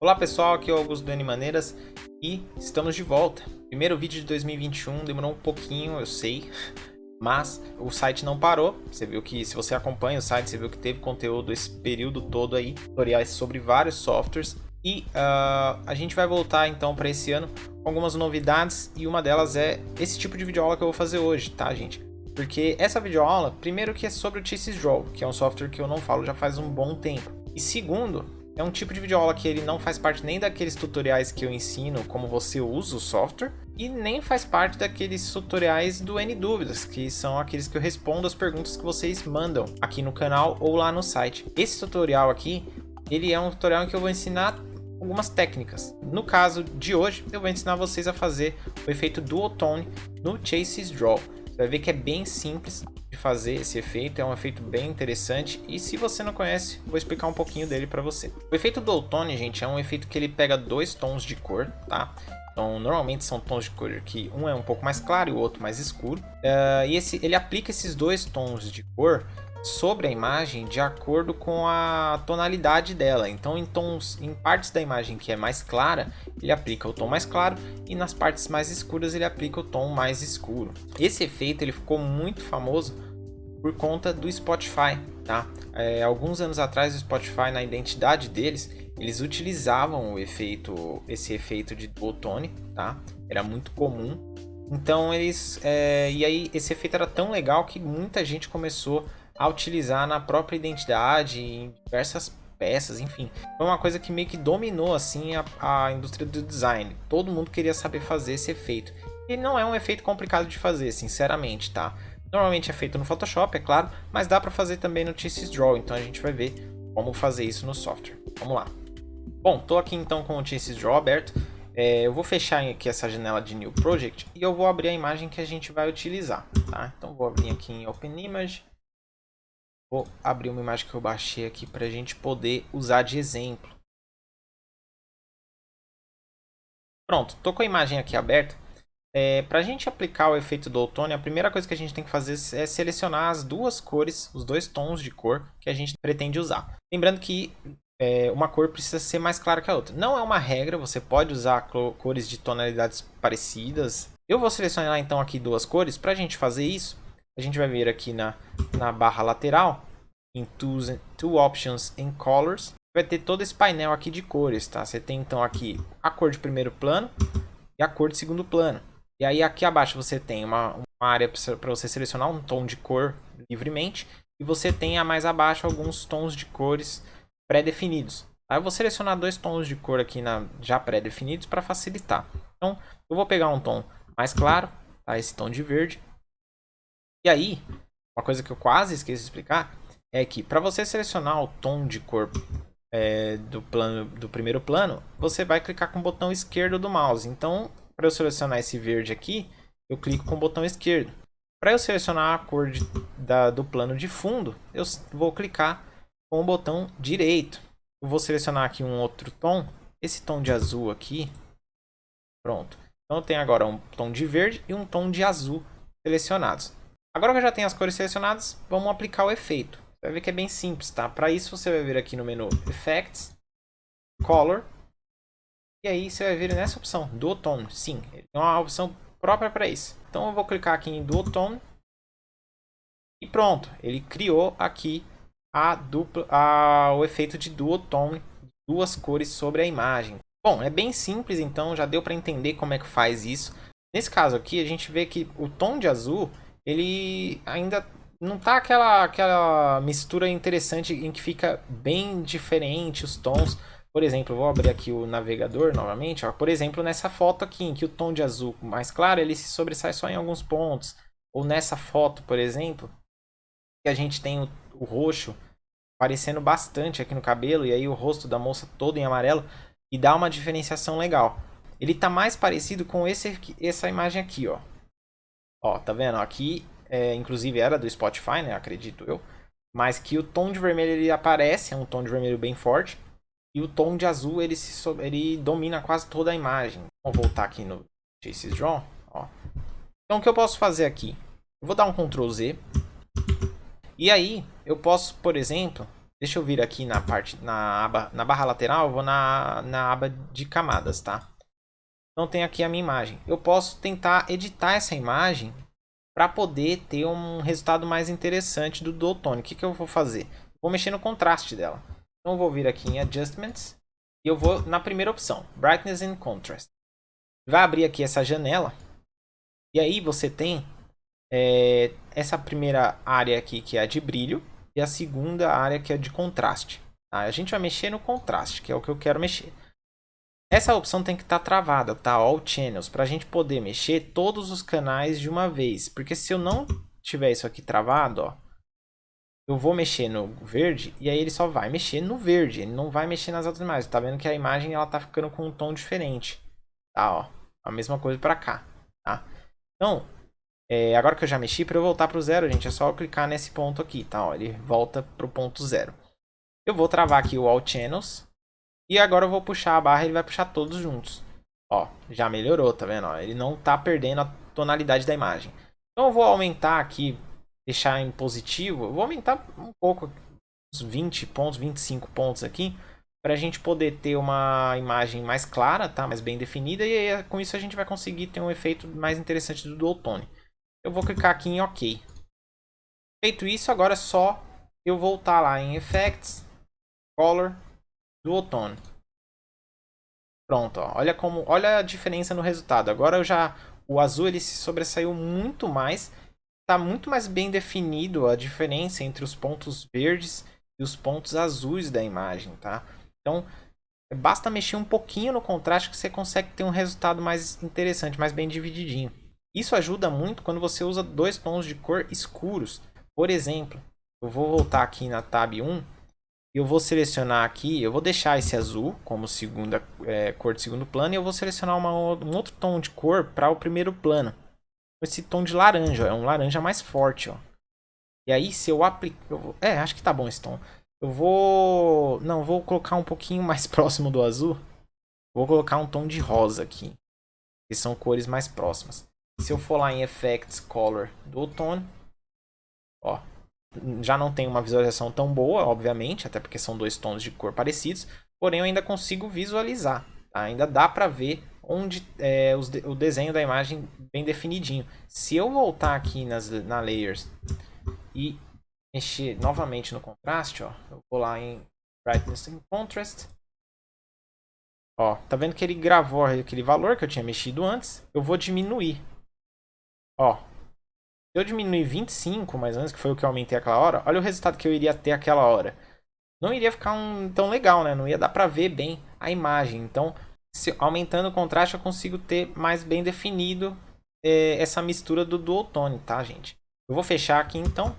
Olá pessoal, aqui é o Augusto do N Maneiras e estamos de volta. Primeiro vídeo de 2021, demorou um pouquinho, eu sei, mas o site não parou. Você viu que, se você acompanha o site, você viu que teve conteúdo esse período todo aí, tutoriais sobre vários softwares. E a gente vai voltar então para esse ano com algumas novidades e uma delas é esse tipo de videoaula que eu vou fazer hoje, tá gente? Porque essa videoaula, primeiro que é sobre o Thesis Draw, que é um software que eu não falo já faz um bom tempo. E segundo, é um tipo de videoaula que ele não faz parte nem daqueles tutoriais que eu ensino como você usa o software e nem faz parte daqueles tutoriais do NDúvidas, que são aqueles que eu respondo as perguntas que vocês mandam aqui no canal ou lá no site. Esse tutorial aqui, ele é um tutorial em que eu vou ensinar algumas técnicas. No caso de hoje, eu vou ensinar vocês a fazer o efeito Dual Tone no Thesis Draw. Você vai ver que é bem simples de fazer esse efeito, é um efeito bem interessante e se você não conhece, vou explicar um pouquinho dele para você. O efeito Dual Tone, gente, é um efeito que ele pega dois tons de cor, tá? Então, normalmente são tons de cor que um é um pouco mais claro e o outro mais escuro. E ele aplica esses dois tons de cor sobre a imagem de acordo com a tonalidade dela. Então, em partes da imagem que é mais clara, ele aplica o tom mais claro e nas partes mais escuras ele aplica o tom mais escuro. Esse efeito ele ficou muito famoso por conta do Spotify, tá? Alguns anos atrás o Spotify, na identidade deles, eles utilizavam esse efeito de dual tone, tá? Era muito comum. Então e aí esse efeito era tão legal que muita gente começou a utilizar na própria identidade, em diversas peças, enfim. Foi uma coisa que meio que dominou assim a indústria do design. Todo mundo queria saber fazer esse efeito. E não é um efeito complicado de fazer, sinceramente, tá? Normalmente é feito no Photoshop, é claro, mas dá para fazer também no Thesis Draw, então a gente vai ver como fazer isso no software. Vamos lá. Bom, tô aqui então com o Thesis Draw aberto. Eu vou fechar aqui essa janela de New Project e eu vou abrir a imagem que a gente vai utilizar, tá? Então vou abrir aqui em Open Image. Vou abrir uma imagem que eu baixei aqui para a gente poder usar de exemplo. Pronto, tô com a imagem aqui aberta. Para a gente aplicar o efeito do outono, a primeira coisa que a gente tem que fazer é selecionar as duas cores, os dois tons de cor que a gente pretende usar. Lembrando que uma cor precisa ser mais clara que a outra. Não é uma regra, você pode usar cores de tonalidades parecidas. Eu vou selecionar então aqui duas cores. Para a gente fazer isso, a gente vai vir aqui na barra lateral, em Two Options in Colors. Vai ter todo esse painel aqui de cores, tá? Você tem então aqui a cor de primeiro plano e a cor de segundo plano. E aí aqui abaixo você tem uma área para você selecionar um tom de cor livremente. E você tem mais abaixo alguns tons de cores pré-definidos. Aí eu vou selecionar dois tons de cor aqui já pré-definidos para facilitar. Então eu vou pegar um tom mais claro, tá? Esse tom de verde. E aí, uma coisa que eu quase esqueci de explicar é que para você selecionar o tom de cor do primeiro plano, você vai clicar com o botão esquerdo do mouse. Então, para eu selecionar esse verde aqui, eu clico com o botão esquerdo. Para eu selecionar a cor do plano de fundo, eu vou clicar com o botão direito. Eu vou selecionar aqui um outro tom, esse tom de azul aqui. Pronto. Então eu tenho agora um tom de verde e um tom de azul selecionados. Agora que eu já tenho as cores selecionadas, vamos aplicar o efeito. Você vai ver que é bem simples, tá? Para isso você vai vir aqui no menu Effects, Color. E aí você vai vir nessa opção, Dual Tone. Sim, ele tem uma opção própria para isso. Então eu vou clicar aqui em Dual Tone. E pronto, ele criou aqui o efeito de Dual Tone, duas cores sobre a imagem. Bom, é bem simples, então já deu para entender como é que faz isso. Nesse caso aqui, a gente vê que o tom de azul, ele ainda não tá aquela mistura interessante em que fica bem diferente os tons. Por exemplo, eu vou abrir aqui o navegador novamente. Ó. Por exemplo, nessa foto aqui, em que o tom de azul mais claro, ele se sobressai só em alguns pontos. Ou nessa foto, por exemplo, que a gente tem o roxo aparecendo bastante aqui no cabelo. E aí o rosto da moça todo em amarelo. E dá uma diferenciação legal. Ele tá mais parecido com essa imagem aqui, ó. Ó, tá vendo? Aqui, inclusive era do Spotify, né? Acredito eu. Mas que o tom de vermelho ele aparece, é um tom de vermelho bem forte. E o tom de azul ele domina quase toda a imagem. Vamos voltar aqui no Thesis Draw. Ó. Então o que eu posso fazer aqui? Eu vou dar um Ctrl Z. E aí eu posso, por exemplo, Deixa eu vir aqui na barra lateral, eu vou na aba de camadas, tá? Então tem aqui a minha imagem. Eu posso tentar editar essa imagem para poder ter um resultado mais interessante do Dual Tone. O que eu vou fazer? Vou mexer no contraste dela. Então eu vou vir aqui em Adjustments e eu vou na primeira opção, Brightness and Contrast. Vai abrir aqui essa janela e aí você tem essa primeira área aqui que é a de brilho e a segunda área que é de contraste. Tá? A gente vai mexer no contraste, que é o que eu quero mexer. Essa opção tem que estar travada, tá? All Channels, para a gente poder mexer todos os canais de uma vez. Porque se eu não tiver isso aqui travado, ó, eu vou mexer no verde e aí ele só vai mexer no verde. Ele não vai mexer nas outras imagens. Tá vendo que a imagem ela tá ficando com um tom diferente, tá? Ó, a mesma coisa para cá, tá? Então, agora que eu já mexi, para eu voltar para o zero, gente, é só eu clicar nesse ponto aqui, tá? Ó, ele volta para o ponto zero. Eu vou travar aqui o All Channels. E agora eu vou puxar a barra e ele vai puxar todos juntos. Ó, já melhorou, tá vendo? Ó, ele não tá perdendo a tonalidade da imagem. Então eu vou aumentar aqui, deixar em positivo. Eu vou aumentar um pouco, uns 20 pontos, 25 pontos aqui. Pra gente poder ter uma imagem mais clara, tá? Mais bem definida. E aí, com isso a gente vai conseguir ter um efeito mais interessante do Dual Tone. Eu vou clicar aqui em OK. Feito isso, agora é só eu voltar lá em Effects, Color, Dual Tone. Pronto, ó. Olha a diferença no resultado. Agora o azul ele se sobressaiu muito mais, está muito mais bem definido a diferença entre os pontos verdes e os pontos azuis da imagem, tá? Então, basta mexer um pouquinho no contraste que você consegue ter um resultado mais interessante, mais bem divididinho. Isso ajuda muito quando você usa dois tons de cor escuros. Por exemplo, eu vou voltar aqui na tab 1. Eu vou selecionar aqui, eu vou deixar esse azul como cor de segundo plano e eu vou selecionar um outro tom de cor para o primeiro plano. Esse tom de laranja, ó, é um laranja mais forte, ó. E aí se eu aplicar, acho que tá bom esse tom. Vou colocar um pouquinho mais próximo do azul. Vou colocar um tom de rosa aqui, que são cores mais próximas. Se eu for lá em Effects, Color, Dual Tone, ó, já não tem uma visualização tão boa, obviamente, até porque são dois tons de cor parecidos, porém eu ainda consigo visualizar, tá? Ainda dá para ver onde o desenho da imagem bem definidinho. Se eu voltar aqui na Layers e mexer novamente no contraste, ó, eu vou lá em Brightness and Contrast, ó, tá vendo que ele gravou aquele valor que eu tinha mexido antes? Eu vou diminuir, ó. Se eu diminuir 25, mais ou menos, que foi o que eu aumentei aquela hora, olha o resultado que eu iria ter aquela hora. Não iria ficar tão legal, né? Não ia dar pra ver bem a imagem. Então, aumentando o contraste, eu consigo ter mais bem definido essa mistura do Dual Tone, tá, gente? Eu vou fechar aqui, então.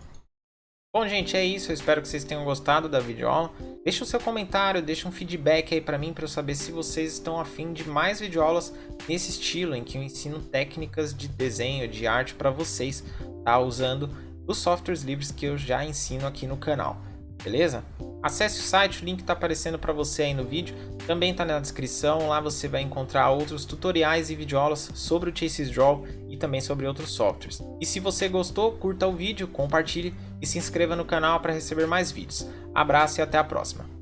Bom, gente, é isso. Eu espero que vocês tenham gostado da videoaula. Deixa o seu comentário, deixa um feedback aí pra mim, pra eu saber se vocês estão afim de mais videoaulas nesse estilo, em que eu ensino técnicas de desenho, de arte pra vocês, tá? Usando os softwares livres que eu já ensino aqui no canal, beleza? Acesse o site, o link tá aparecendo pra você aí no vídeo, também tá na descrição, lá você vai encontrar outros tutoriais e videoaulas sobre o Chases Draw e também sobre outros softwares. E se você gostou, curta o vídeo, compartilhe e se inscreva no canal para receber mais vídeos. Abraço e até a próxima!